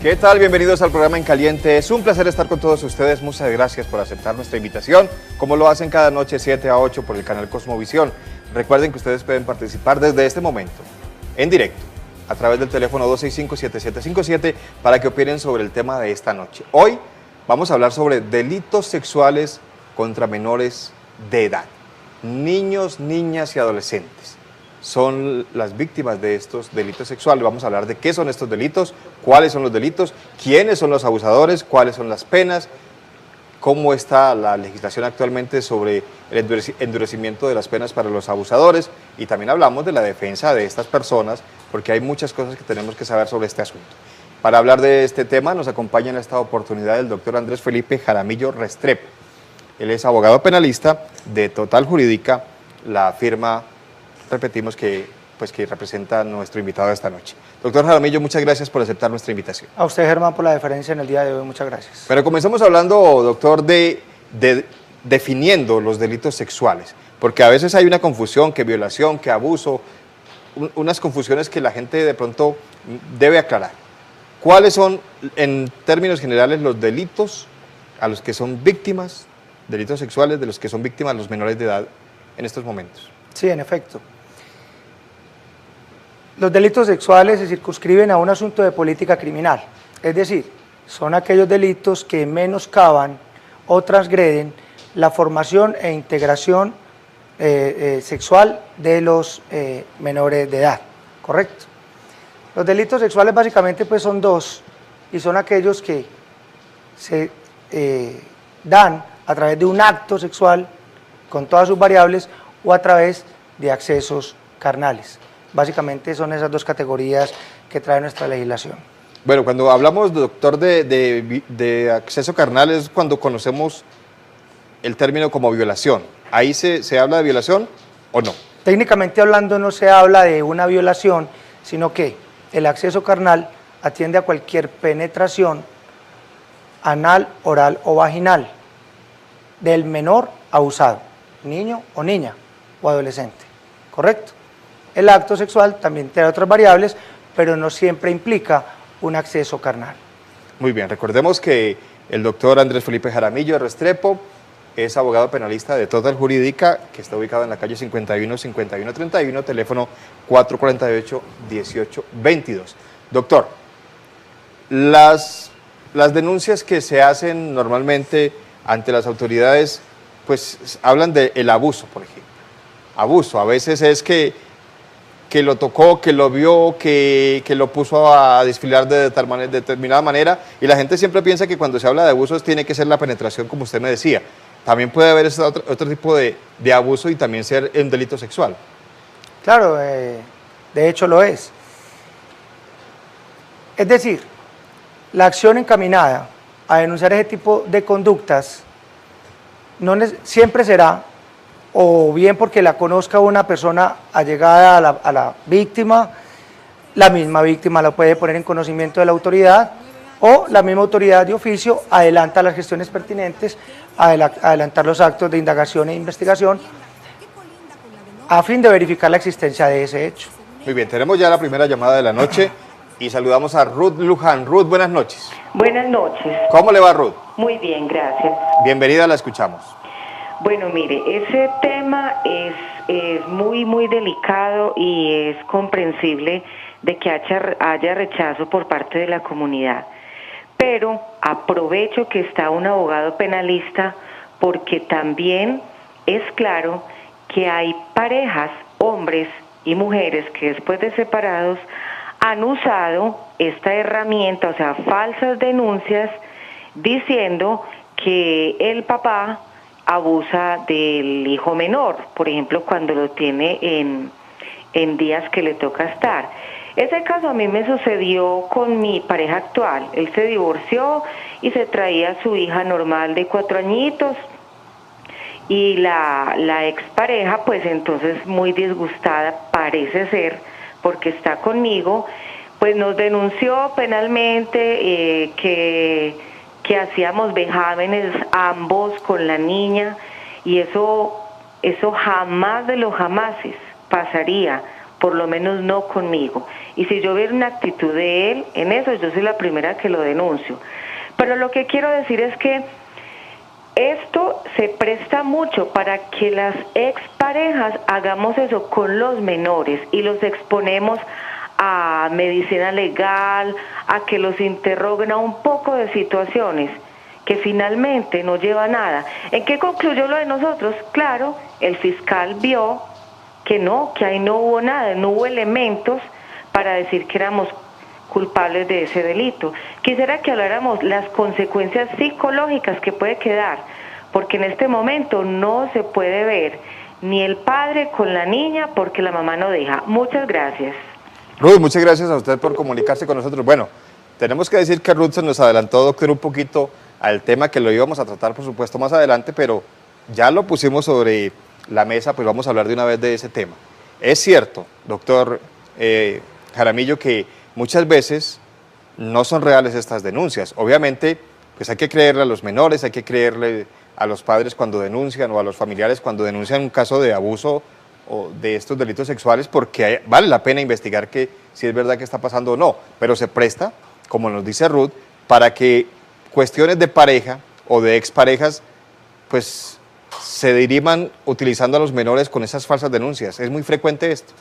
¿Qué tal? Bienvenidos al programa En Caliente. Es un placer estar con todos ustedes. Muchas gracias por aceptar nuestra invitación, como lo hacen cada noche 7 a 8 por el canal Cosmovisión. Recuerden que ustedes pueden participar desde este momento, en directo, a través del teléfono 265-7757 para que opinen sobre el tema de esta noche. Hoy vamos a hablar sobre delitos sexuales contra menores de edad. Niños, niñas y adolescentes son las víctimas de estos delitos sexuales. Vamos a hablar de qué son estos delitos, cuáles son los delitos, quiénes son los abusadores, cuáles son las penas, cómo está la legislación actualmente sobre el endurecimiento de las penas para los abusadores, y también hablamos de la defensa de estas personas, porque hay muchas cosas que tenemos que saber sobre este asunto. Para hablar de este tema nos acompaña en esta oportunidad el doctor Andrés Felipe Jaramillo Restrepo. Él es abogado penalista de Total Jurídica, la firma, repetimos, que representa a nuestro invitado esta noche. Doctor Jaramillo, muchas gracias por aceptar nuestra invitación. A usted, Germán, por la deferencia en el día de hoy, muchas gracias. Pero comencemos hablando, doctor, de definiendo los delitos sexuales, porque a veces hay una confusión, que violación, que abuso, unas confusiones que la gente de pronto debe aclarar. ¿Cuáles son, en términos generales, los delitos a los que son víctimas, delitos sexuales de los que son víctimas los menores de edad en estos momentos? Sí, en efecto. Los delitos sexuales se circunscriben a un asunto de política criminal, es decir, son aquellos delitos que menoscaban o transgreden la formación e integración sexual de los menores de edad, ¿correcto? Los delitos sexuales básicamente pues son dos, y son aquellos que se dan a través de un acto sexual con todas sus variables o a través de accesos carnales. Básicamente son esas dos categorías que trae nuestra legislación. Bueno, cuando hablamos, doctor, de acceso carnal es cuando conocemos el término como violación. ¿Ahí se habla de violación o no? Técnicamente hablando no se habla de una violación, sino que el acceso carnal atiende a cualquier penetración anal, oral o vaginal del menor abusado, niño o niña o adolescente, ¿correcto? El acto sexual también tiene otras variables, pero no siempre implica un acceso carnal. Muy bien, recordemos que el doctor Andrés Felipe Jaramillo Restrepo es abogado penalista de Total Jurídica, que está ubicado en la calle 51-5131, teléfono 448-1822. Doctor, las denuncias que se hacen normalmente ante las autoridades, pues hablan del abuso, por ejemplo. Abuso, a veces es que lo tocó, que lo vio, que lo puso a desfilar de determinada manera, y la gente siempre piensa que cuando se habla de abusos tiene que ser la penetración, como usted me decía. También puede haber otro tipo de abuso y también ser un delito sexual. Claro, de hecho lo es. Es decir, la acción encaminada a denunciar ese tipo de conductas siempre será o bien porque la conozca una persona allegada a la víctima, la misma víctima la puede poner en conocimiento de la autoridad, o la misma autoridad de oficio adelanta las gestiones pertinentes, adelantar los actos de indagación e investigación a fin de verificar la existencia de ese hecho. Muy bien, tenemos ya la primera llamada de la noche y saludamos a Ruth Luján. Ruth, buenas noches. Buenas noches. ¿Cómo le va, Ruth? Muy bien, gracias. Bienvenida, la escuchamos. Bueno, mire, ese tema es muy, muy delicado y es comprensible de que haya rechazo por parte de la comunidad. Pero aprovecho que está un abogado penalista porque también es claro que hay parejas, hombres y mujeres que después de separados han usado esta herramienta, o sea, falsas denuncias, diciendo que el papá abusa del hijo menor, por ejemplo, cuando lo tiene en días que le toca estar. Ese caso a mí me sucedió con mi pareja actual. Él se divorció y se traía a su hija normal de 4 añitos, y la expareja pues entonces muy disgustada parece ser porque está conmigo, pues nos denunció penalmente que hacíamos vejámenes ambos con la niña, y eso jamás de los jamases pasaría, por lo menos no conmigo. Y si yo veo una actitud de él en eso, yo soy la primera que lo denuncio. Pero lo que quiero decir es que esto se presta mucho para que las exparejas hagamos eso con los menores y los exponemos a medicina legal, a que los interroguen, a un poco de situaciones que finalmente no lleva a nada. ¿En qué concluyó lo de nosotros? Claro, el fiscal vio que no, que ahí no hubo nada, no hubo elementos para decir que éramos culpables de ese delito. Quisiera que habláramos las consecuencias psicológicas que puede quedar, porque en este momento no se puede ver ni el padre con la niña porque la mamá no deja. Muchas gracias. Ruth, muchas gracias a usted por comunicarse con nosotros. Bueno, tenemos que decir que Ruth se nos adelantó, doctor, un poquito al tema que lo íbamos a tratar, por supuesto, más adelante, pero ya lo pusimos sobre la mesa, pues vamos a hablar de una vez de ese tema. Es cierto, doctor Jaramillo, que muchas veces no son reales estas denuncias. Obviamente, pues hay que creerle a los menores, hay que creerle a los padres cuando denuncian o a los familiares cuando denuncian un caso de abuso o de estos delitos sexuales, porque vale la pena investigar que si es verdad que está pasando o no, pero se presta, como nos dice Ruth, para que cuestiones de pareja o de exparejas pues se derivan utilizando a los menores con esas falsas denuncias. ¿Es muy frecuente esto?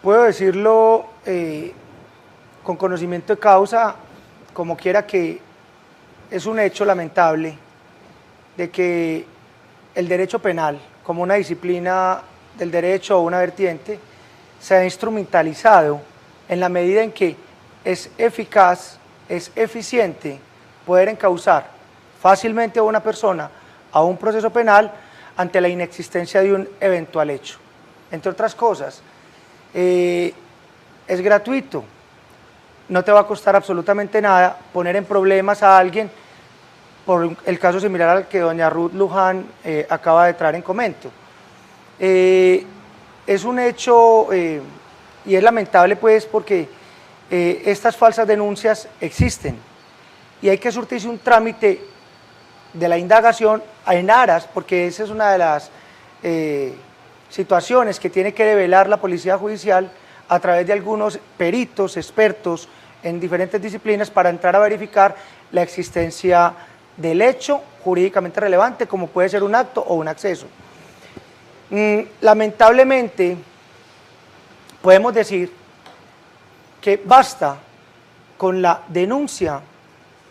Puedo decirlo con conocimiento de causa, como quiera, que es un hecho lamentable de que el derecho penal, como una disciplina del derecho o una vertiente, se ha instrumentalizado en la medida en que es eficaz, es eficiente poder encauzar fácilmente a una persona a un proceso penal ante la inexistencia de un eventual hecho. Entre otras cosas, es gratuito, no te va a costar absolutamente nada poner en problemas a alguien por el caso similar al que doña Ruth Luján acaba de traer en comento. Es un hecho y es lamentable pues porque estas falsas denuncias existen y hay que surtirse un trámite de la indagación en aras, porque esa es una de las situaciones que tiene que develar la policía judicial a través de algunos peritos, expertos en diferentes disciplinas para entrar a verificar la existencia del hecho jurídicamente relevante, como puede ser un acto o un acceso. Lamentablemente, podemos decir que basta con la denuncia,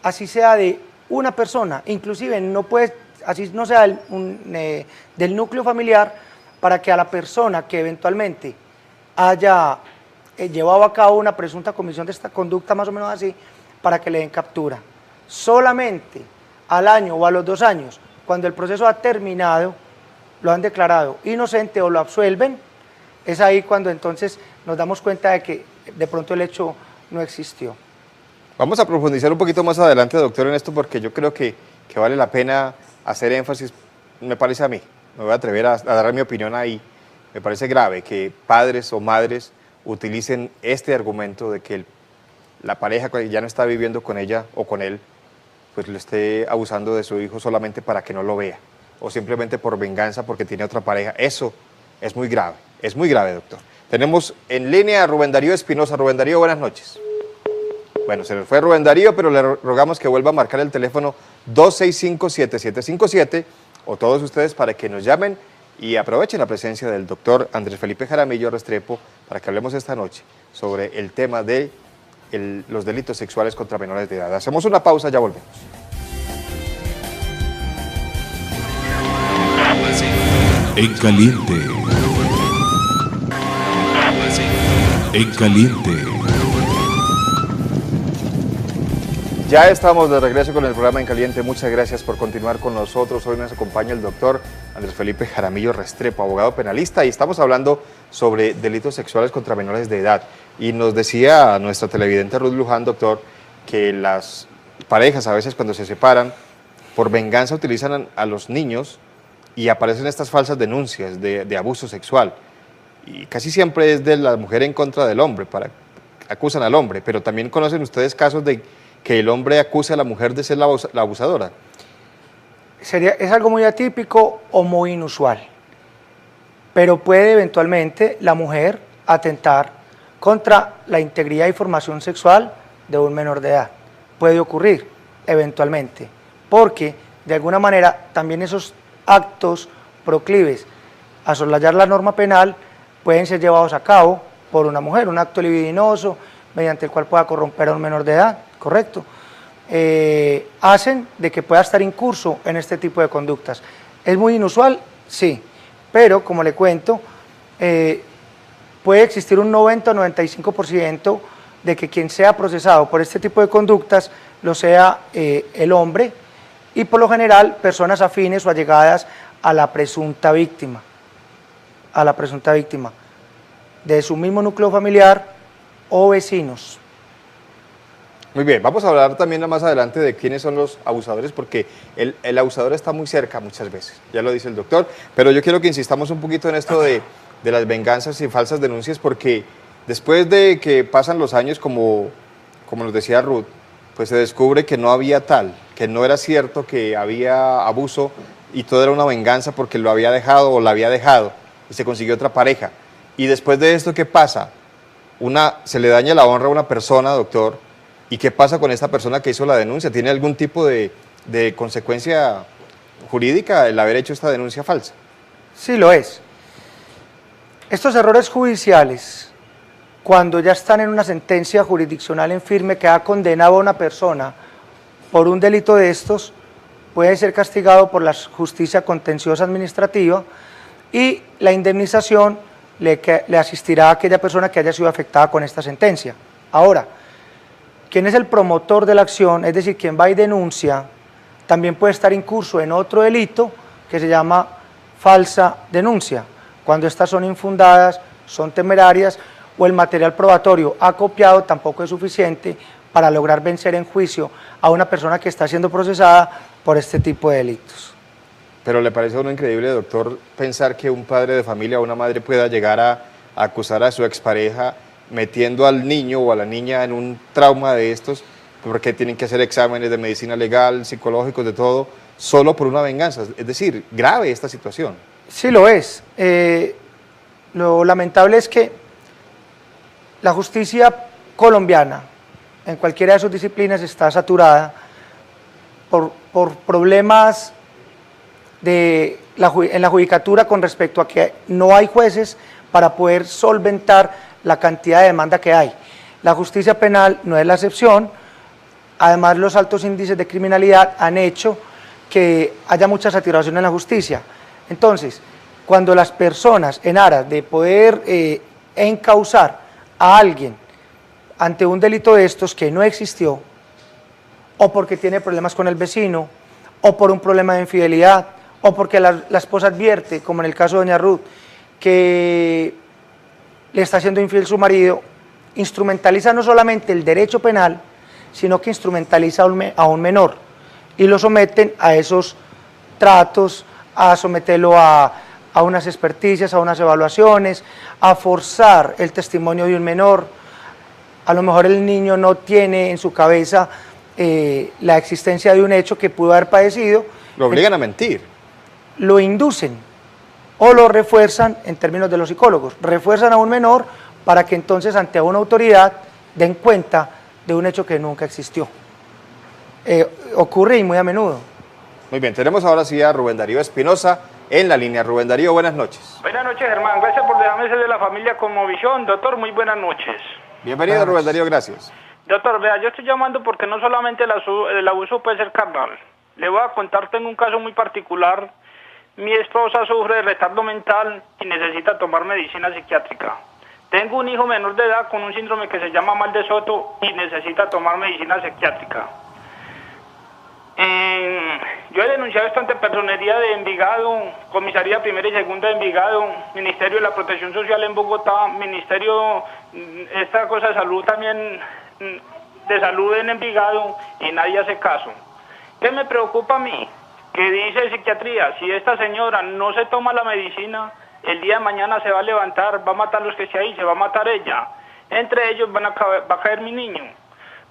así sea de una persona, inclusive no puede, así no sea del núcleo familiar, para que a la persona que eventualmente haya llevado a cabo una presunta comisión de esta conducta, más o menos así, para que le den captura. Solamente al año o a los 2 años, cuando el proceso ha terminado, lo han declarado inocente o lo absuelven, es ahí cuando entonces nos damos cuenta de que de pronto el hecho no existió. Vamos a profundizar un poquito más adelante, doctor, en esto, porque yo creo que vale la pena hacer énfasis, me parece a mí, me voy a atrever a dar mi opinión ahí. Me parece grave que padres o madres utilicen este argumento de que la pareja que ya no está viviendo con ella o con él, pues le esté abusando de su hijo solamente para que no lo vea, o simplemente por venganza porque tiene otra pareja. Eso es muy grave, doctor. Tenemos en línea a Rubén Darío Espinosa. Rubén Darío, buenas noches. Bueno, se nos fue Rubén Darío, pero le rogamos que vuelva a marcar el teléfono 265-7757 o todos ustedes para que nos llamen y aprovechen la presencia del doctor Andrés Felipe Jaramillo Restrepo para que hablemos esta noche sobre el tema de los delitos sexuales contra menores de edad. Hacemos una pausa, ya volvemos. En caliente. En caliente. Ya estamos de regreso con el programa En Caliente. Muchas gracias por continuar con nosotros. Hoy nos acompaña el doctor Andrés Felipe Jaramillo Restrepo, abogado penalista, y estamos hablando sobre delitos sexuales contra menores de edad. Y nos decía nuestra televidente Ruth Luján, doctor, que las parejas a veces cuando se separan, por venganza utilizan a los niños y aparecen estas falsas denuncias de abuso sexual. Y casi siempre es de la mujer en contra del hombre, acusan al hombre, pero también conocen ustedes casos de que el hombre acuse a la mujer de ser la abusadora. Es algo muy atípico o muy inusual, pero puede eventualmente la mujer atentar contra la integridad y formación sexual de un menor de edad. Puede ocurrir eventualmente, porque de alguna manera también esos actos proclives a soslayar la norma penal pueden ser llevados a cabo por una mujer, un acto libidinoso mediante el cual pueda corromper a un menor de edad, ¿correcto? Hacen de que pueda estar incurso en este tipo de conductas. ¿Es muy inusual? Sí, pero como le cuento, puede existir un 90 o 95% de que quien sea procesado por este tipo de conductas lo sea el hombre y por lo general personas afines o allegadas a la presunta víctima, de su mismo núcleo familiar o vecinos. Muy bien, vamos a hablar también más adelante de quiénes son los abusadores, porque el abusador está muy cerca muchas veces, ya lo dice el doctor, pero yo quiero que insistamos un poquito en esto de las venganzas y falsas denuncias, porque después de que pasan los años, como nos decía Ruth, pues se descubre que no había tal, que no era cierto que había abuso y todo era una venganza porque lo había dejado o la había dejado y se consiguió otra pareja. Y después de esto, ¿qué pasa? Se le daña la honra a una persona, doctor, ¿y qué pasa con esta persona que hizo la denuncia? ¿Tiene algún tipo de consecuencia jurídica el haber hecho esta denuncia falsa? Sí, lo es. Estos errores judiciales, cuando ya están en una sentencia jurisdiccional en firme que ha condenado a una persona por un delito de estos, puede ser castigado por la justicia contenciosa administrativa y la indemnización le asistirá a aquella persona que haya sido afectada con esta sentencia. Ahora, quien es el promotor de la acción, es decir, quien va y denuncia, también puede estar incurso en otro delito que se llama falsa denuncia, cuando estas son infundadas, son temerarias o el material probatorio acopiado tampoco es suficiente para lograr vencer en juicio a una persona que está siendo procesada por este tipo de delitos. Pero ¿le parece a uno increíble, doctor, pensar que un padre de familia o una madre pueda llegar a acusar a su expareja metiendo al niño o a la niña en un trauma de estos, porque tienen que hacer exámenes de medicina legal, psicológicos, de todo, solo por una venganza? Es decir, grave esta situación. Sí lo es. Lo lamentable es que la justicia colombiana, en cualquiera de sus disciplinas, está saturada por problemas en la judicatura con respecto a que no hay jueces para poder solventar la cantidad de demanda que hay. La justicia penal no es la excepción, además los altos índices de criminalidad han hecho que haya mucha saturación en la justicia. Entonces, cuando las personas en aras de poder encauzar a alguien ante un delito de estos que no existió, o porque tiene problemas con el vecino, o por un problema de infidelidad, o porque la esposa advierte, como en el caso de doña Ruth, que le está haciendo infiel su marido, instrumentaliza no solamente el derecho penal, sino que instrumentaliza a un menor y lo someten a esos tratos, a someterlo a unas experticias, a unas evaluaciones, a forzar el testimonio de un menor. A lo mejor el niño no tiene en su cabeza la existencia de un hecho que pudo haber padecido. Lo obligan a mentir. Lo inducen o lo refuerzan en términos de los psicólogos. Refuerzan a un menor para que entonces ante una autoridad den cuenta de un hecho que nunca existió. Ocurre y muy a menudo. Muy bien, tenemos ahora sí a Rubén Darío Espinosa en la línea. Rubén Darío, buenas noches. Buenas noches, Germán. Gracias por dejarme ser de la familia Conmovisión. Doctor, muy buenas noches. Bienvenido, Rubén Darío, gracias. Doctor, vea, yo estoy llamando porque no solamente el abuso puede ser carnal. Le voy a contar, tengo un caso muy particular. Mi esposa sufre de retardo mental y necesita tomar medicina psiquiátrica. Tengo un hijo menor de edad con un síndrome que se llama mal de Soto y necesita tomar medicina psiquiátrica. Yo he denunciado esto ante Personería de Envigado, Comisaría Primera y Segunda de Envigado, Ministerio de la Protección Social en Bogotá, Ministerio, esta cosa de salud también, de salud en Envigado, y nadie hace caso. ¿Qué me preocupa a mí? Que dice psiquiatría, si esta señora no se toma la medicina, el día de mañana se va a levantar, va a matar a los que esté ahí, se va a matar ella. Entre ellos va a caer mi niño.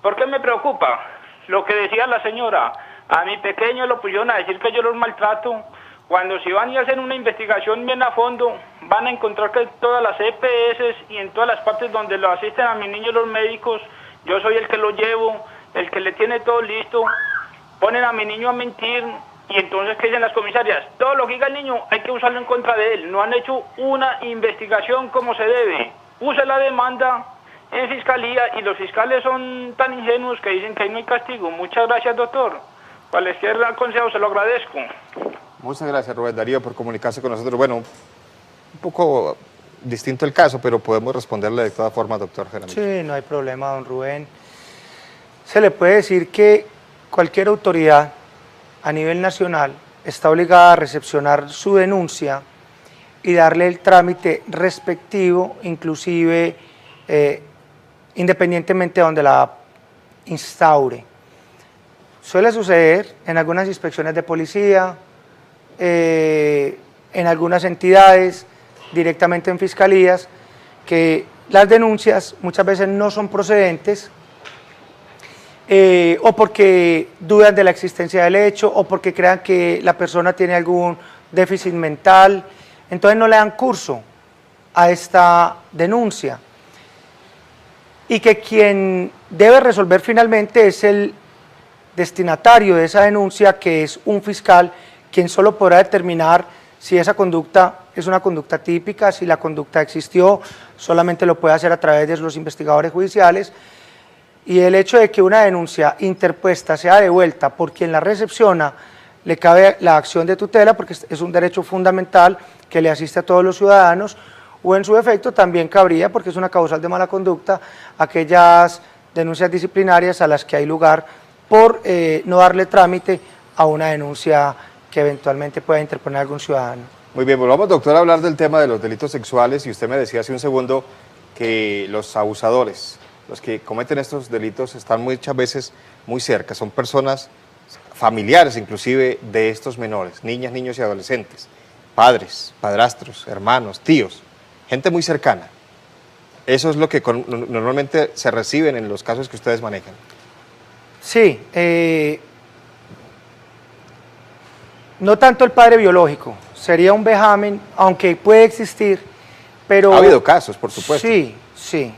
¿Por qué me preocupa? Lo que decía la señora, a mi pequeño lo pusieron a decir que yo los maltrato. Cuando si van y hacen una investigación bien a fondo, van a encontrar que en todas las EPS y en todas las partes donde lo asisten a mis niños los médicos, yo soy el que lo llevo, el que le tiene todo listo, ponen a mi niño a mentir y entonces ¿qué dicen las comisarias? Todo lo que diga el niño hay que usarlo en contra de él, no han hecho una investigación como se debe, use la demanda en fiscalía y los fiscales son tan ingenuos que dicen que ahí no hay castigo. Muchas gracias, doctor. Cualquier consejo se lo agradezco. Muchas gracias, Rubén Darío, por comunicarse con nosotros. Bueno, un poco distinto el caso, pero podemos responderle de todas formas, doctor Jaramillo. Sí, no hay problema, don Rubén. Se le puede decir que cualquier autoridad a nivel nacional está obligada a recepcionar su denuncia y darle el trámite respectivo, inclusive independientemente de donde la instaure. Suele suceder en algunas inspecciones de policía, en algunas entidades, directamente en fiscalías, que las denuncias muchas veces no son procedentes, o porque dudan de la existencia del hecho, o porque crean que la persona tiene algún déficit mental, entonces no le dan curso a esta denuncia. Y que quien debe resolver finalmente es el destinatario de esa denuncia, que es un fiscal, quien solo podrá determinar si esa conducta es una conducta típica, si la conducta existió, solamente lo puede hacer a través de los investigadores judiciales. Y el hecho de que una denuncia interpuesta sea devuelta por quien la recepciona, le cabe la acción de tutela, porque es un derecho fundamental que le asiste a todos los ciudadanos, o en su defecto también cabría, porque es una causal de mala conducta, aquellas denuncias disciplinarias a las que hay lugar por no darle trámite a una denuncia que eventualmente pueda interponer algún ciudadano. Muy bien, volvamos, doctor, a hablar del tema de los delitos sexuales, y usted me decía hace un segundo que los abusadores, los que cometen estos delitos, están muchas veces muy cerca, son personas familiares inclusive de estos menores, niñas, niños y adolescentes, padres, padrastros, hermanos, tíos, gente muy cercana. Eso es lo que normalmente se reciben en los casos que ustedes manejan. Sí, no tanto el padre biológico, sería un vejamen, aunque puede existir, pero... Ha habido casos, por supuesto. Sí, sí,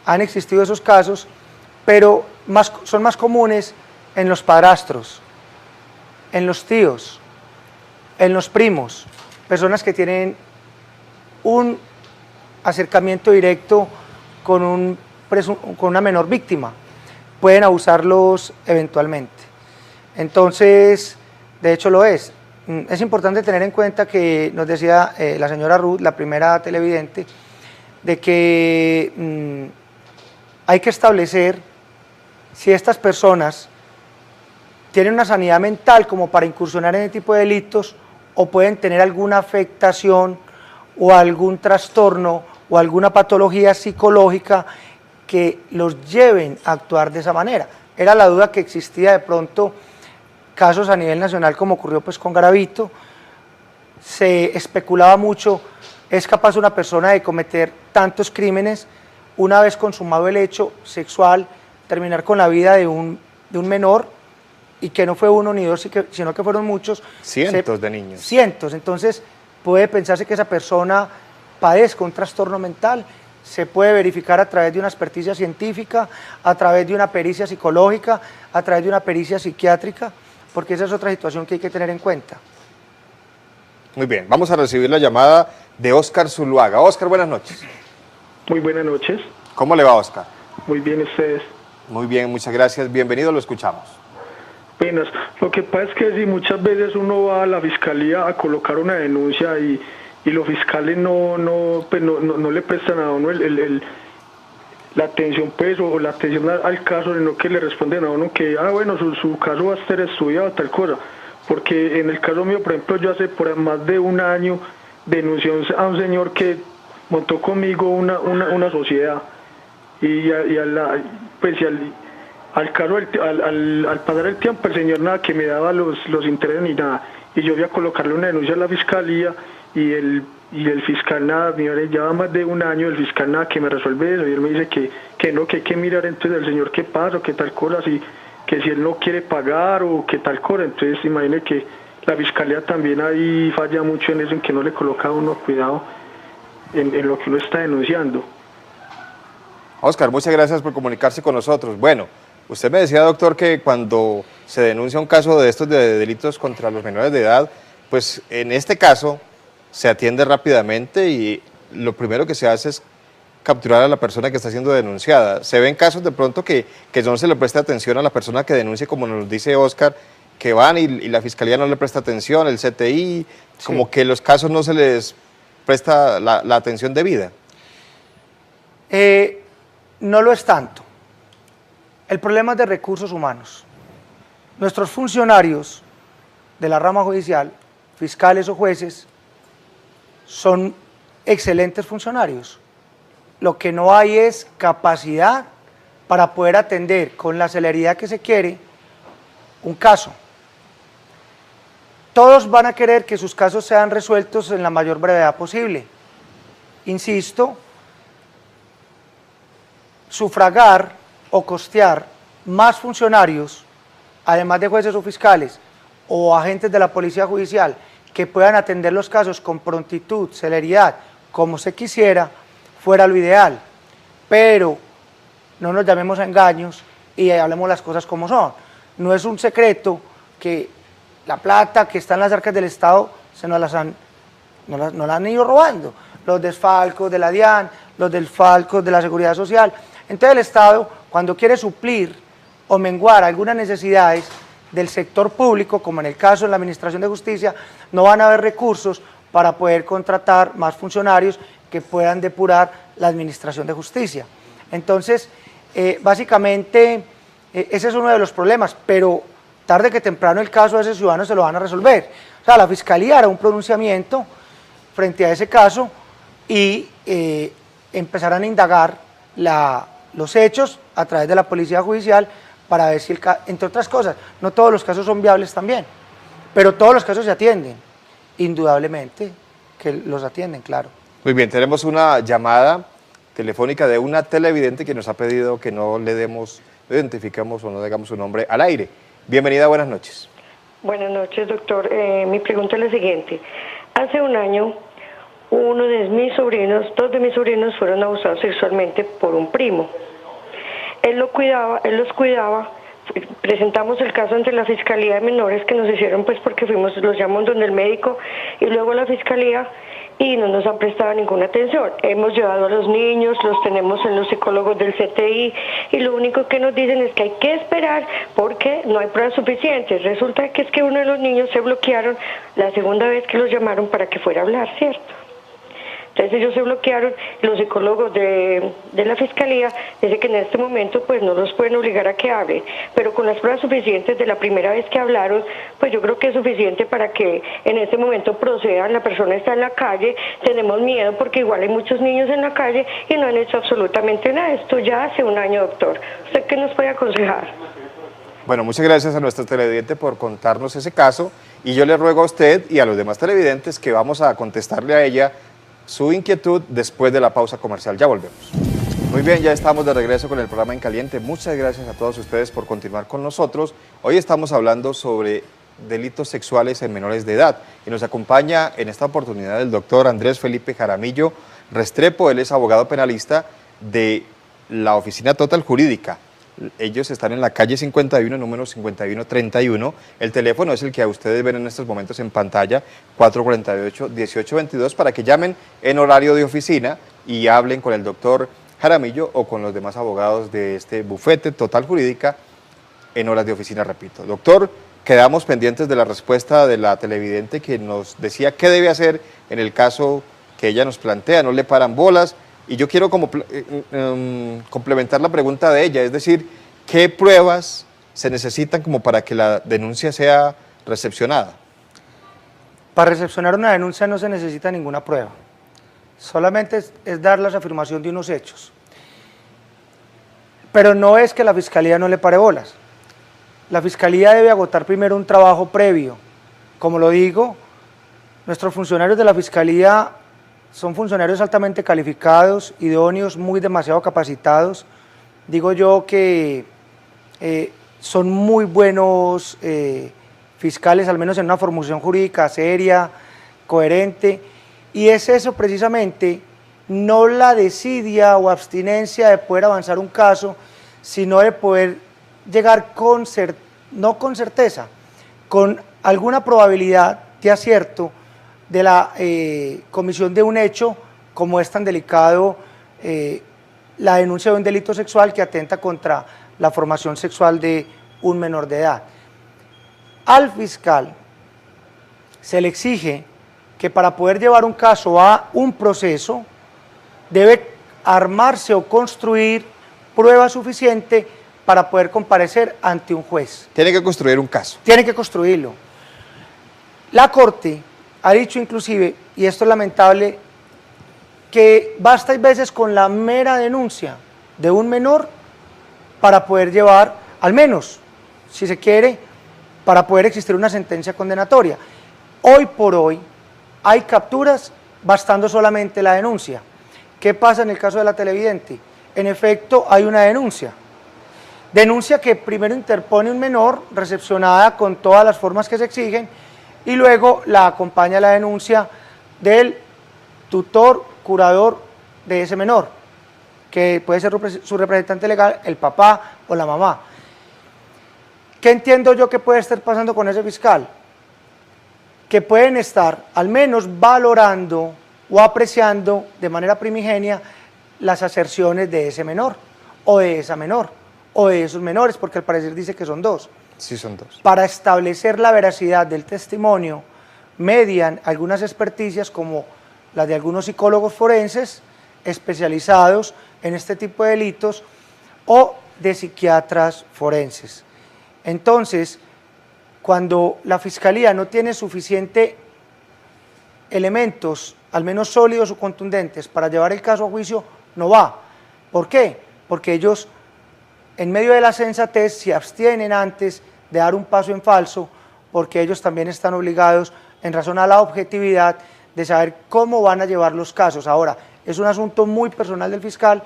han existido esos casos, pero son más comunes en los padrastros, en los tíos, en los primos, personas que tienen un acercamiento directo con una menor víctima, pueden abusarlos eventualmente. Entonces, de hecho lo es. Es importante tener en cuenta que nos decía la señora Ruth, la primera televidente, de que hay que establecer si estas personas tienen una sanidad mental como para incursionar en este tipo de delitos, o pueden tener alguna afectación o algún trastorno o alguna patología psicológica que los lleven a actuar de esa manera. Era la duda que existía de pronto, casos a nivel nacional como ocurrió pues con Garavito, se especulaba mucho, ¿es capaz una persona de cometer tantos crímenes una vez consumado el hecho sexual, terminar con la vida de un menor? Y que no fue uno ni dos, sino que fueron muchos. Cientos de niños. Cientos, entonces puede pensarse que esa persona padezca un trastorno mental, se puede verificar a través de una experticia científica, a través de una pericia psicológica, a través de una pericia psiquiátrica, porque esa es otra situación que hay que tener en cuenta. Muy bien, vamos a recibir la llamada de Óscar Zuluaga. Óscar, buenas noches. Muy buenas noches. ¿Cómo le va, Óscar? Muy bien, ¿ustedes? Muy bien, muchas gracias. Bienvenido, lo escuchamos. Apenas. Lo que pasa es que si muchas veces uno va a la fiscalía a colocar una denuncia y los fiscales no le prestan a uno la atención pues, o la atención al caso, sino que le responden a uno que bueno, su caso va a ser estudiado, tal cosa. Porque en el caso mío, por ejemplo, yo hace por más de un año denuncié a un señor que montó conmigo una sociedad, y al pasar el tiempo, el señor nada que me daba los intereses ni nada, y yo voy a colocarle una denuncia a la fiscalía, y el fiscal nada, lleva más de un año el fiscal nada que me resuelve eso, y él me dice que no, que hay que mirar entonces al señor qué pasa, o qué tal cosa, que si él no quiere pagar o qué tal cosa. Entonces imagine que la fiscalía también ahí falla mucho en eso, en que no le coloca a uno cuidado en lo que uno está denunciando. Oscar, muchas gracias por comunicarse con nosotros. Bueno, usted me decía, doctor, que cuando se denuncia un caso de estos de delitos contra los menores de edad, pues en este caso se atiende rápidamente y lo primero que se hace es capturar a la persona que está siendo denunciada. Se ven casos de pronto que no se le presta atención a la persona que denuncia, como nos dice Oscar, que van y la fiscalía no le presta atención, el CTI, como que los casos no se les presta la atención debida. No lo es tanto. El problema es de recursos humanos. Nuestros funcionarios de la rama judicial, fiscales o jueces, son excelentes funcionarios. Lo que no hay es capacidad para poder atender con la celeridad que se quiere un caso. Todos van a querer que sus casos sean resueltos en la mayor brevedad posible. Insisto, sufragar o costear más funcionarios, además de jueces o fiscales o agentes de la policía judicial, que puedan atender los casos con prontitud, celeridad, como se quisiera, fuera lo ideal. Pero no nos llamemos a engaños y hablemos las cosas como son. No es un secreto que la plata que está en las arcas del Estado nos la han ido robando. Los desfalcos de la DIAN, los desfalcos de la Seguridad Social. Entonces el Estado, cuando quiere suplir o menguar algunas necesidades del sector público, como en el caso de la Administración de Justicia, no van a haber recursos para poder contratar más funcionarios que puedan depurar la Administración de Justicia. Entonces, básicamente, ese es uno de los problemas, pero tarde que temprano el caso de ese ciudadano se lo van a resolver. O sea, la Fiscalía hará un pronunciamiento frente a ese caso y empezarán a indagar los hechos a través de la Policía Judicial para ver si, entre otras cosas, no todos los casos son viables también, pero todos los casos se atienden, indudablemente que los atienden, claro. Muy bien, tenemos una llamada telefónica de una televidente que nos ha pedido que no le identifiquemos o no digamos su nombre al aire. Bienvenida, buenas noches. Buenas noches, doctor. Mi pregunta es la siguiente. Hace un año, dos de mis sobrinos fueron abusados sexualmente por un primo. Él los cuidaba. Presentamos el caso ante la Fiscalía de Menores, que nos hicieron pues porque los llamamos donde el médico y luego la Fiscalía, y no nos han prestado ninguna atención. Hemos llevado a los niños, los tenemos en los psicólogos del CTI y lo único que nos dicen es que hay que esperar porque no hay pruebas suficientes. Resulta que es que uno de los niños se bloquearon la segunda vez que los llamaron para que fuera a hablar, ¿cierto? Entonces ellos se bloquearon, los psicólogos de la Fiscalía dicen que en este momento pues no los pueden obligar a que hablen, pero con las pruebas suficientes de la primera vez que hablaron, pues yo creo que es suficiente para que en este momento procedan. La persona está en la calle, tenemos miedo porque igual hay muchos niños en la calle y no han hecho absolutamente nada. Esto ya hace un año, doctor. ¿Usted qué nos puede aconsejar? Bueno, muchas gracias a nuestra televidente por contarnos ese caso y yo le ruego a usted y a los demás televidentes que vamos a contestarle a ella su inquietud después de la pausa comercial. Ya volvemos. Muy bien, ya estamos de regreso con el programa En Caliente. Muchas gracias a todos ustedes por continuar con nosotros. Hoy estamos hablando sobre delitos sexuales en menores de edad y nos acompaña en esta oportunidad el doctor Andrés Felipe Jaramillo Restrepo. Él es abogado penalista de la Oficina Total Jurídica. Ellos están en la calle 51, número 5131. El teléfono es el que a ustedes ven en estos momentos en pantalla, 448-1822, para que llamen en horario de oficina y hablen con el doctor Jaramillo o con los demás abogados de este bufete Total Jurídica en horas de oficina, repito. Doctor, quedamos pendientes de la respuesta de la televidente que nos decía qué debe hacer en el caso que ella nos plantea, no le paran bolas. Y yo quiero complementar la pregunta de ella, es decir, ¿qué pruebas se necesitan como para que la denuncia sea recepcionada? Para recepcionar una denuncia no se necesita ninguna prueba, solamente es dar la afirmación de unos hechos. Pero no es que la Fiscalía no le pare bolas. La Fiscalía debe agotar primero un trabajo previo. Como lo digo, nuestros funcionarios de la Fiscalía son funcionarios altamente calificados, idóneos, demasiado capacitados. Digo yo que son muy buenos fiscales, al menos en una formulación jurídica seria, coherente, y es eso precisamente, no la desidia o abstinencia de poder avanzar un caso, sino de poder llegar no con certeza, con alguna probabilidad de acierto de la comisión de un hecho como es tan delicado la denuncia de un delito sexual que atenta contra la formación sexual de un menor de edad. Al fiscal se le exige que para poder llevar un caso a un proceso debe armarse o construir prueba suficiente para poder comparecer ante un juez. Tiene que construir un caso. Tiene que construirlo. La Corte ha dicho inclusive, y esto es lamentable, que basta a veces con la mera denuncia de un menor para poder llevar, al menos, si se quiere, para poder existir una sentencia condenatoria. Hoy por hoy hay capturas bastando solamente la denuncia. ¿Qué pasa en el caso de la televidente? En efecto, hay una denuncia. Denuncia que primero interpone un menor, recepcionada con todas las formas que se exigen, y luego la acompaña la denuncia del tutor, curador de ese menor, que puede ser su representante legal, el papá o la mamá. ¿Qué entiendo yo que puede estar pasando con ese fiscal? Que pueden estar al menos valorando o apreciando de manera primigenia las aserciones de ese menor, o de esa menor, o de esos menores, porque al parecer dice que son dos. Sí, son dos. Para establecer la veracidad del testimonio, median algunas experticias como las de algunos psicólogos forenses especializados en este tipo de delitos o de psiquiatras forenses. Entonces, cuando la Fiscalía no tiene suficiente elementos, al menos sólidos o contundentes, para llevar el caso a juicio, no va. ¿Por qué? Porque ellos, en medio de la sensatez, se abstienen antes de dar un paso en falso, porque ellos también están obligados, en razón a la objetividad, de saber cómo van a llevar los casos. Ahora, es un asunto muy personal del fiscal,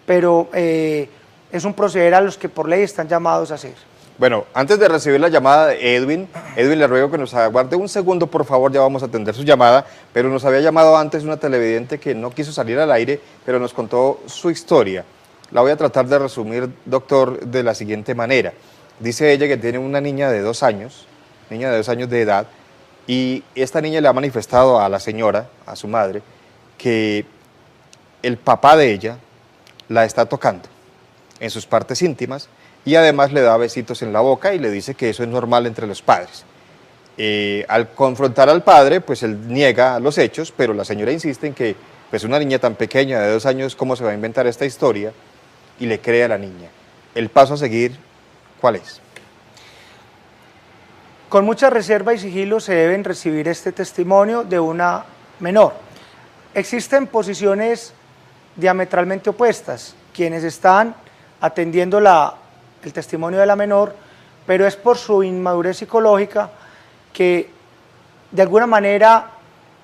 pero es un proceder a los que por ley están llamados a hacer. Bueno, antes de recibir la llamada de Edwin, le ruego que nos aguarde un segundo, por favor, ya vamos a atender su llamada, pero nos había llamado antes una televidente que no quiso salir al aire, pero nos contó su historia. La voy a tratar de resumir, doctor, de la siguiente manera. Dice ella que tiene una niña de 2 años, de edad, y esta niña le ha manifestado a la señora, a su madre, que el papá de ella la está tocando en sus partes íntimas y además le da besitos en la boca y le dice que eso es normal entre los padres. Al confrontar al padre, pues él niega los hechos, pero la señora insiste en que pues una niña tan pequeña de 2 años, ¿cómo se va a inventar esta historia? Y le cree a la niña. El paso a seguir, ¿cuál es? Con mucha reserva y sigilo se deben recibir este testimonio de una menor. Existen posiciones diametralmente opuestas, quienes están atendiendo el testimonio de la menor, pero es por su inmadurez psicológica que de alguna manera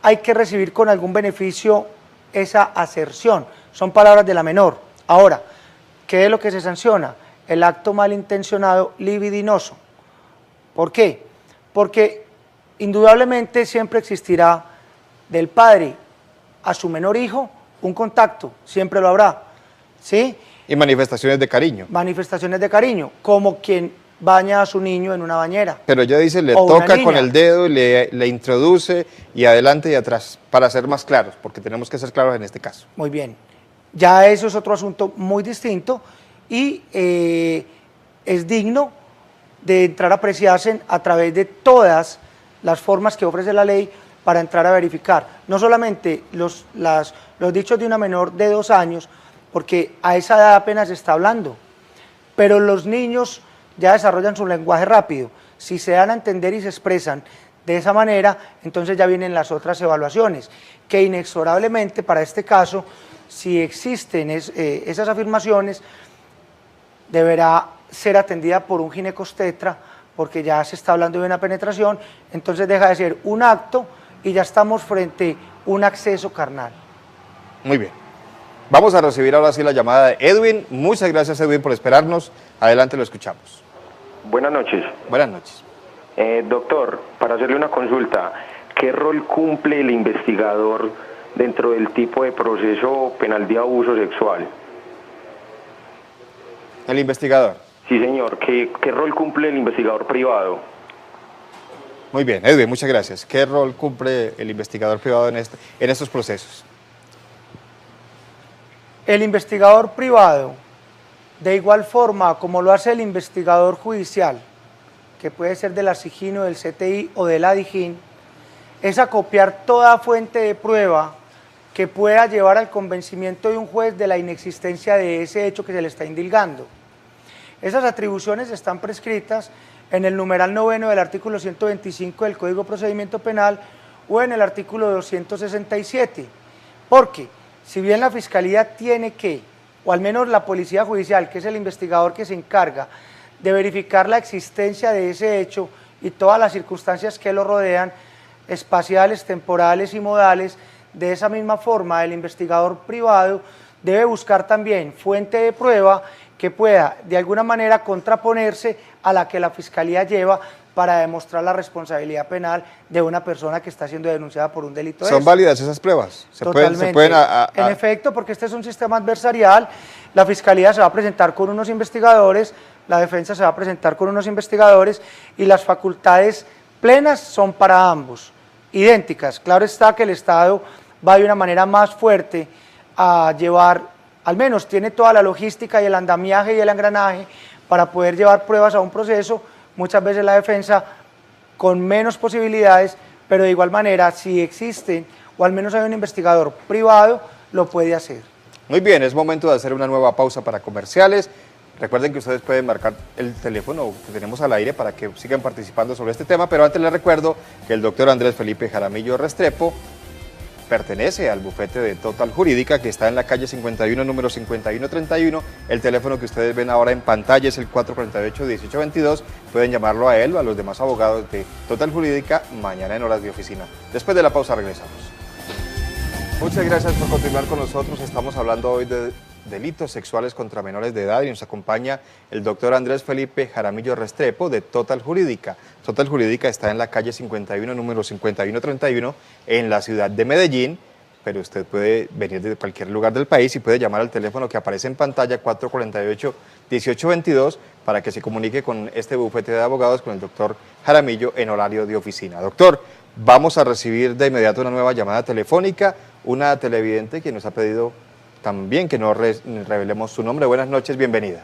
hay que recibir con algún beneficio esa aserción. Son palabras de la menor. Ahora, ¿qué es lo que se sanciona? El acto malintencionado libidinoso. ¿Por qué? Porque indudablemente siempre existirá del padre a su menor hijo un contacto, siempre lo habrá, ¿sí? Y manifestaciones de cariño. Manifestaciones de cariño, como quien baña a su niño en una bañera. Pero ella dice, le toca con el dedo, le introduce y adelante y atrás, para ser más claros, porque tenemos que ser claros en este caso. Muy bien. Ya eso es otro asunto muy distinto y es digno de entrar a apreciarse a través de todas las formas que ofrece la ley para entrar a verificar. No solamente los dichos de una menor de 2 años, porque a esa edad apenas se está hablando, pero los niños ya desarrollan su lenguaje rápido. Si se dan a entender y se expresan de esa manera, entonces ya vienen las otras evaluaciones, que inexorablemente para este caso, si existen esas afirmaciones, deberá ser atendida por un ginecobstetra, porque ya se está hablando de una penetración, entonces deja de ser un acto y ya estamos frente a un acceso carnal. Muy bien. Vamos a recibir ahora sí la llamada de Edwin. Muchas gracias, Edwin, por esperarnos. Adelante, lo escuchamos. Buenas noches. Buenas noches. Doctor, para hacerle una consulta, ¿qué rol cumple el investigador dentro del tipo de proceso penal de abuso sexual? El investigador. Sí, señor. ¿Qué rol cumple el investigador privado? Muy bien, Edwin, muchas gracias. ¿Qué rol cumple el investigador privado en estos procesos? El investigador privado, de igual forma como lo hace el investigador judicial, que puede ser de la SIJIN o del CTI o de la DIJÍN, es acopiar toda fuente de prueba que pueda llevar al convencimiento de un juez de la inexistencia de ese hecho que se le está indilgando. Esas atribuciones están prescritas en el numeral 9 del artículo 125 del Código de Procedimiento Penal o en el artículo 267, porque si bien la Fiscalía tiene que, o al menos la Policía Judicial, que es el investigador que se encarga de verificar la existencia de ese hecho y todas las circunstancias que lo rodean, espaciales, temporales y modales, de esa misma forma el investigador privado debe buscar también fuente de prueba que pueda de alguna manera contraponerse a la que la Fiscalía lleva para demostrar la responsabilidad penal de una persona que está siendo denunciada por un delito. ¿Son válidas esas pruebas? Totalmente. En efecto, porque este es un sistema adversarial, la Fiscalía se va a presentar con unos investigadores, la defensa se va a presentar con unos investigadores y las facultades plenas son para ambos, idénticas. Claro está que el Estado va de una manera más fuerte a llevar, al menos tiene toda la logística y el andamiaje y el engranaje para poder llevar pruebas a un proceso, muchas veces la defensa con menos posibilidades, pero de igual manera si existen o al menos hay un investigador privado, lo puede hacer. Muy bien, es momento de hacer una nueva pausa para comerciales. Recuerden que ustedes pueden marcar el teléfono que tenemos al aire para que sigan participando sobre este tema, pero antes les recuerdo que el doctor Andrés Felipe Jaramillo Restrepo pertenece al bufete de Total Jurídica, que está en la calle 51, número 5131. El teléfono que ustedes ven ahora en pantalla es el 448-1822. Pueden llamarlo a él o a los demás abogados de Total Jurídica mañana en horas de oficina. Después de la pausa regresamos. Muchas gracias por continuar con nosotros. Estamos hablando hoy de delitos sexuales contra menores de edad y nos acompaña el doctor Andrés Felipe Jaramillo Restrepo de Total Jurídica. Total Jurídica está en la calle 51, número 5131, en la ciudad de Medellín, pero usted puede venir de cualquier lugar del país y puede llamar al teléfono que aparece en pantalla 448-1822 para que se comunique con este bufete de abogados, con el doctor Jaramillo en horario de oficina. Doctor, vamos a recibir de inmediato una nueva llamada telefónica, una televidente que nos ha pedido también que no revelemos su nombre. Buenas noches, bienvenida.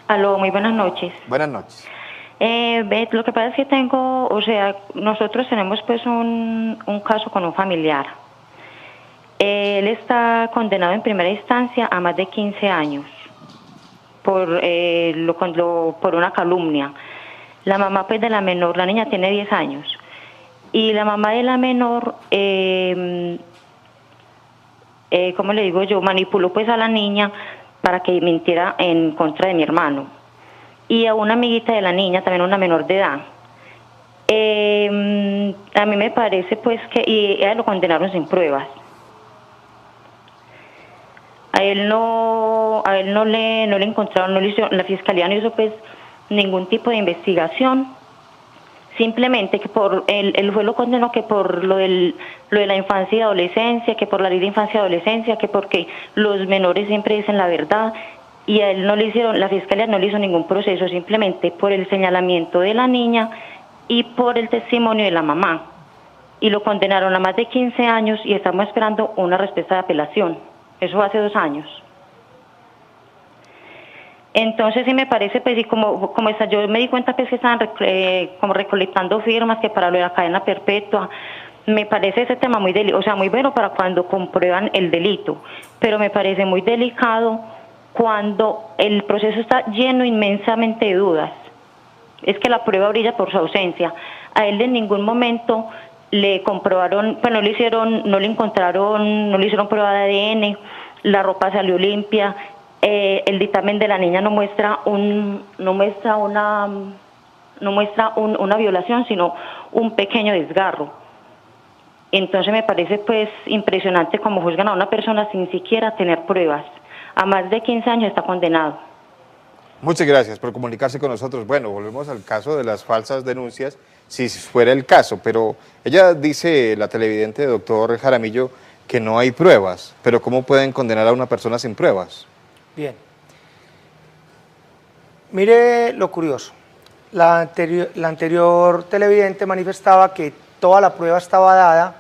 Aló, muy buenas noches. Buenas noches. Lo que pasa es que nosotros tenemos pues un caso con un familiar. Él está condenado en primera instancia a más de 15 años por una calumnia. La mamá pues de la menor, la niña tiene 10 años, y la mamá de la menor, ¿cómo le digo yo? Manipuló pues a la niña para que mintiera en contra de mi hermano. Y a una amiguita de la niña, también una menor de edad. A mí me parece pues que ella lo condenaron sin pruebas. A él no le encontraron, la fiscalía no hizo pues ningún tipo de investigación. Simplemente que el juez lo condenó que por lo de la infancia y adolescencia, que por la ley de infancia y adolescencia, que porque los menores siempre dicen la verdad, y a él la fiscalía no le hizo ningún proceso, simplemente por el señalamiento de la niña y por el testimonio de la mamá. Y lo condenaron a más de 15 años y estamos esperando una respuesta de apelación. Eso fue hace 2 años. Entonces sí me parece, pues, y como está, yo me di cuenta pues, que estaban como recolectando firmas que para lo de la cadena perpetua. Me parece ese tema muy muy bueno para cuando comprueban el delito, pero me parece muy delicado cuando el proceso está lleno inmensamente de dudas. Es que la prueba brilla por su ausencia. A él en ningún momento le comprobaron, pues no le hicieron prueba de ADN, la ropa salió limpia. El dictamen de la niña no muestra una violación, sino un pequeño desgarro. Entonces me parece pues impresionante cómo juzgan a una persona sin siquiera tener pruebas. A más de 15 años está condenado. Muchas gracias por comunicarse con nosotros. Bueno, volvemos al caso de las falsas denuncias, si fuera el caso, pero ella dice, la televidente doctor Jaramillo, que no hay pruebas, pero ¿cómo pueden condenar a una persona sin pruebas? Bien. Mire lo curioso. La anterior televidente manifestaba que toda la prueba estaba dada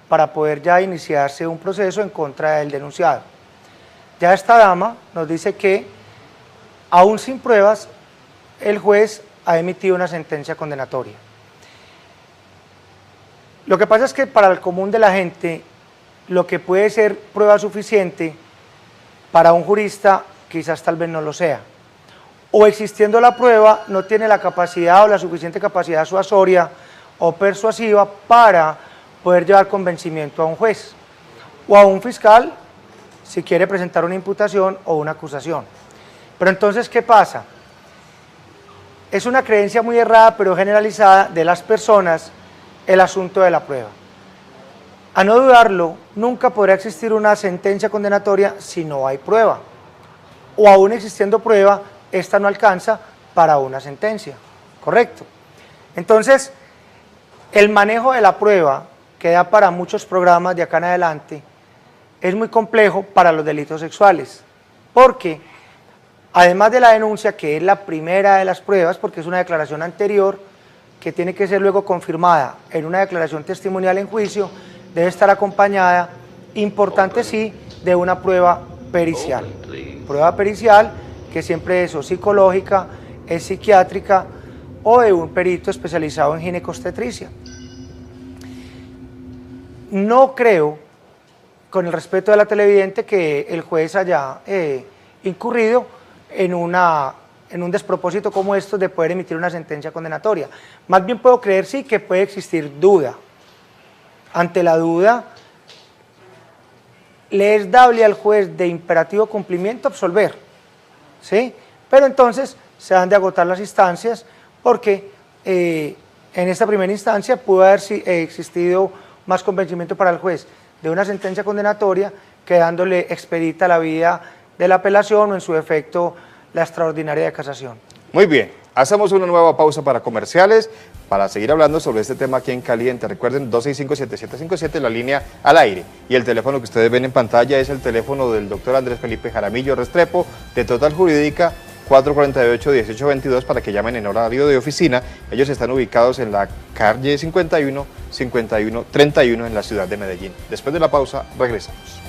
para poder ya iniciarse un proceso en contra del denunciado. Ya esta dama nos dice que, aún sin pruebas, el juez ha emitido una sentencia condenatoria. Lo que pasa es que para el común de la gente, lo que puede ser prueba suficiente, para un jurista quizás tal vez no lo sea. O existiendo la prueba, no tiene la capacidad o la suficiente capacidad suasoria o persuasiva para poder llevar convencimiento a un juez o a un fiscal si quiere presentar una imputación o una acusación. Pero entonces, ¿qué pasa? Es una creencia muy errada pero generalizada de las personas el asunto de la prueba. A no dudarlo, nunca podrá existir una sentencia condenatoria si no hay prueba, o aún existiendo prueba, esta no alcanza para una sentencia, ¿correcto? Entonces, el manejo de la prueba, que da para muchos programas de acá en adelante, es muy complejo para los delitos sexuales, porque además de la denuncia, que es la primera de las pruebas, porque es una declaración anterior, que tiene que ser luego confirmada en una declaración testimonial en juicio, debe estar acompañada, importante sí, de una prueba pericial. Prueba pericial que siempre es o psicológica, es psiquiátrica o de un perito especializado en ginecobstetricia. No creo, con el respeto de la televidente, que el juez haya incurrido en un despropósito como esto de poder emitir una sentencia condenatoria. Más bien puedo creer sí que puede existir duda. Ante la duda, le es dable al juez de imperativo cumplimiento absolver, ¿sí? Pero entonces se han de agotar las instancias porque en esta primera instancia pudo haber existido más convencimiento para el juez de una sentencia condenatoria, quedándole expedita la vía de la apelación o en su defecto la extraordinaria de casación. Muy bien, hacemos una nueva pausa para comerciales para seguir hablando sobre este tema aquí en Caliente. Recuerden, 265-7757, la línea al aire. Y el teléfono que ustedes ven en pantalla es el teléfono del doctor Andrés Felipe Jaramillo Restrepo, de Total Jurídica, 448-1822, para que llamen en horario de oficina. Ellos están ubicados en la calle 51-31 en la ciudad de Medellín. Después de la pausa, regresamos.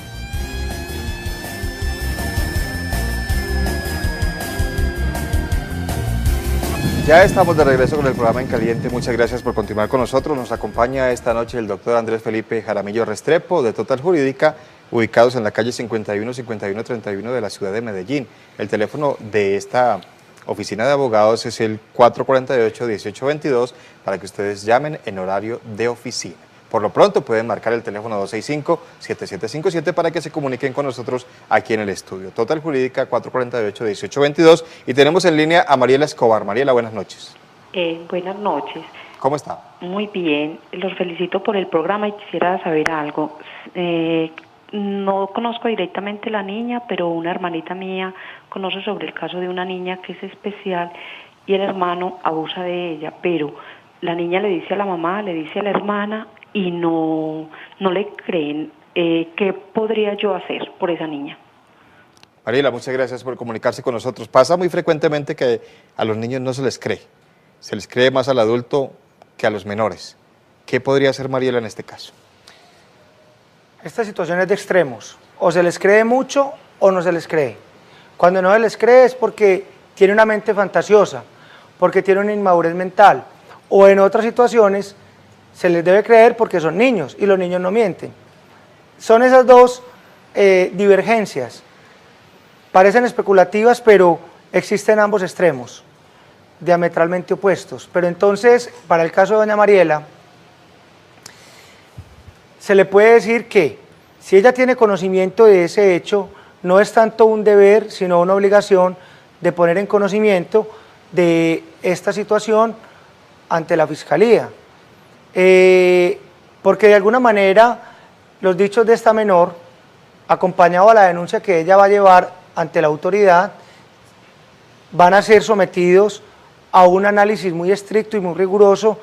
Ya estamos de regreso con el programa En Caliente. Muchas gracias por continuar con nosotros. Nos acompaña esta noche el doctor Andrés Felipe Jaramillo Restrepo, de Total Jurídica, ubicados en la calle 51-51-31 de la ciudad de Medellín. El teléfono de esta oficina de abogados es el 448-1822 para que ustedes llamen en horario de oficina. Por lo pronto pueden marcar el teléfono 265-7757 para que se comuniquen con nosotros aquí en el estudio. Total Jurídica, 448-1822. Y tenemos en línea a Mariela Escobar. Mariela, buenas noches. Buenas noches. ¿Cómo está? Muy bien, los felicito por el programa y quisiera saber algo. No conozco directamente la niña, pero una hermanita mía conoce sobre el caso de una niña que es especial y el hermano abusa de ella, pero la niña le dice a la mamá, le dice a la hermana y no le creen. ¿Qué podría yo hacer por esa niña? Mariela, muchas gracias por comunicarse con nosotros. Pasa muy frecuentemente que a los niños no se les cree. Se les cree más al adulto que a los menores. ¿Qué podría hacer Mariela en este caso? Esta situación es de extremos. O se les cree mucho o no se les cree. Cuando no se les cree es porque tiene una mente fantasiosa, porque tiene una inmadurez mental, o en otras situaciones se les debe creer porque son niños y los niños no mienten. Son esas dos divergencias. Parecen especulativas, pero existen ambos extremos, diametralmente opuestos. Pero entonces, para el caso de doña Mariela, se le puede decir que si ella tiene conocimiento de ese hecho, no es tanto un deber, sino una obligación de poner en conocimiento de esta situación ante la Fiscalía. Porque de alguna manera los dichos de esta menor, acompañado a la denuncia que ella va a llevar ante la autoridad, van a ser sometidos a un análisis muy estricto y muy riguroso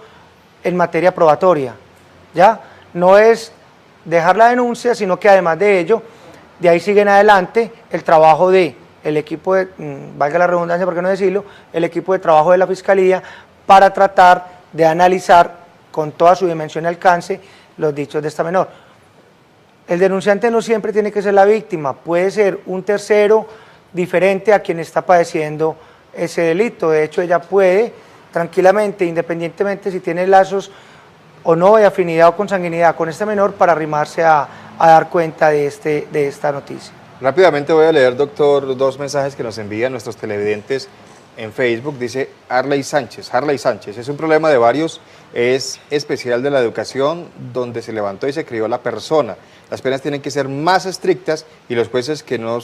en materia probatoria, ¿ya? No es dejar la denuncia, sino que además de ello, de ahí sigue en adelante el trabajo de el equipo de, valga la redundancia por qué no decirlo, el equipo de trabajo de la Fiscalía para tratar de analizar con toda su dimensión y alcance los dichos de esta menor. El denunciante no siempre tiene que ser la víctima, puede ser un tercero diferente a quien está padeciendo ese delito. De hecho, ella puede tranquilamente, independientemente si tiene lazos o no de afinidad o consanguinidad con este menor, para arrimarse a dar cuenta de esta noticia. Rápidamente voy a leer, doctor, dos mensajes que nos envían nuestros televidentes en Facebook. Dice Harley Sánchez, es un problema de varios, es especial de la educación donde se levantó y se crió la persona. Las penas tienen que ser más estrictas y los jueces que no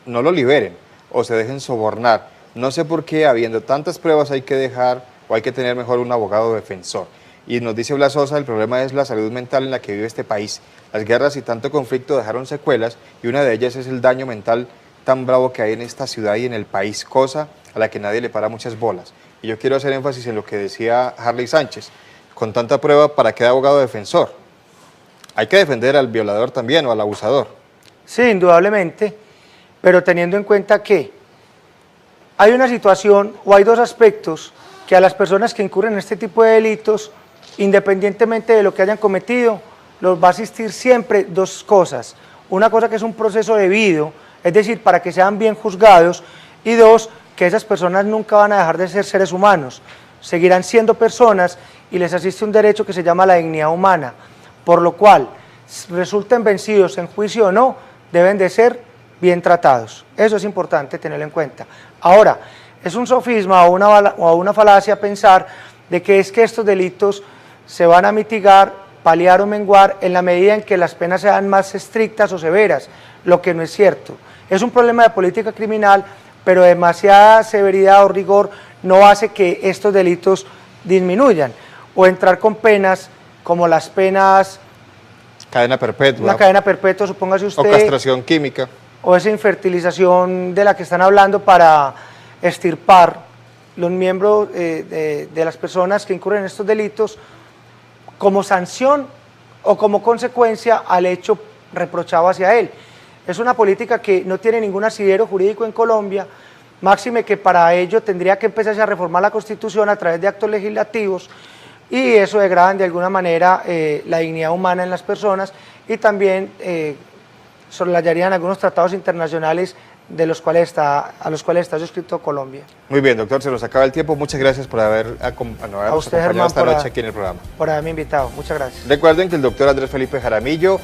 lo liberen o se dejen sobornar. No sé por qué, habiendo tantas pruebas, hay que dejar o hay que tener mejor un abogado defensor. Y nos dice Blas Sosa, el problema es la salud mental en la que vive este país. Las guerras y tanto conflicto dejaron secuelas y una de ellas es el daño mental tan bravo que hay en esta ciudad y en el país, cosa a la que nadie le para muchas bolas. Y yo quiero hacer énfasis en lo que decía Harley Sánchez. Con tanta prueba, ¿para qué abogado defensor? Hay que defender al violador también o al abusador. Sí, indudablemente, pero teniendo en cuenta que hay una situación o hay dos aspectos que a las personas que incurren en este tipo de delitos, independientemente de lo que hayan cometido, los va a asistir siempre dos cosas. Una cosa que es un proceso debido, es decir, para que sean bien juzgados, y dos, que esas personas nunca van a dejar de ser seres humanos, seguirán siendo personas y les asiste un derecho que se llama la dignidad humana, por lo cual, resulten vencidos en juicio o no, deben de ser bien tratados. Eso es importante tenerlo en cuenta. Ahora, es un sofisma o una falacia pensar de que es que estos delitos se van a mitigar, paliar o menguar en la medida en que las penas sean más estrictas o severas, lo que no es cierto. Es un problema de política criminal, pero demasiada severidad o rigor no hace que estos delitos disminuyan, o entrar con penas como las penas... Cadena perpetua. Una cadena perpetua, supóngase usted... O castración química. O esa infertilización de la que están hablando para extirpar los miembros de las personas que incurren en estos delitos como sanción o como consecuencia al hecho reprochado hacia él. Es una política que no tiene ningún asidero jurídico en Colombia, máxime que para ello tendría que empezarse a reformar la Constitución a través de actos legislativos, y eso degrada de alguna manera la dignidad humana en las personas, y también soslayarían algunos tratados internacionales a los cuales está suscrito Colombia. Muy bien, doctor, se nos acaba el tiempo. Muchas gracias por habernos acompañado esta noche aquí en el programa. Por haberme invitado. Muchas gracias. Recuerden que el doctor Andrés Felipe Jaramillo,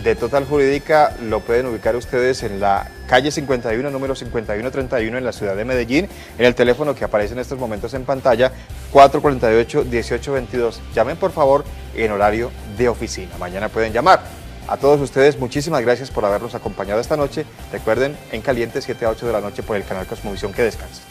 de Total Jurídica, lo pueden ubicar ustedes en la calle 51, número 5131, en la ciudad de Medellín, en el teléfono que aparece en estos momentos en pantalla, 448-1822. Llamen, por favor, en horario de oficina. Mañana pueden llamar. A todos ustedes, muchísimas gracias por habernos acompañado esta noche. Recuerden, En Caliente, 7 a 8 de la noche por el canal Cosmovisión. Que descansen.